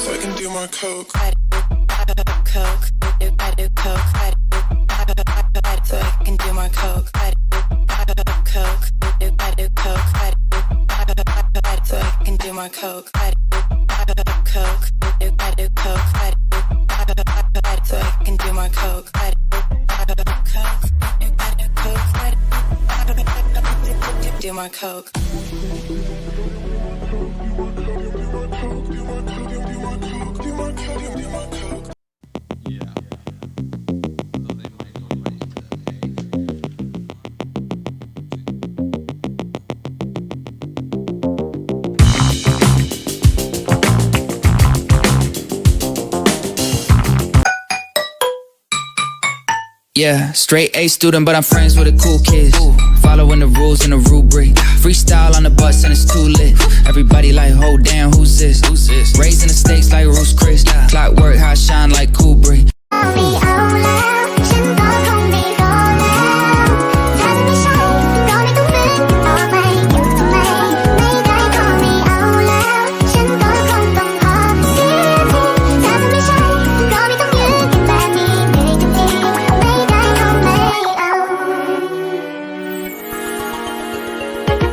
so I can do more coke. Coke, I do coke, so I can do more coke. Coke, I do coke, so I can do more coke. Coke, I do coke, so I can do more coke. Do more coke. Yeah, straight A student, but I'm friends with the cool kids. Following the rules and the rubric. Freestyle on the bus and it's too lit. Everybody like, hold down, who's this? Raised in the state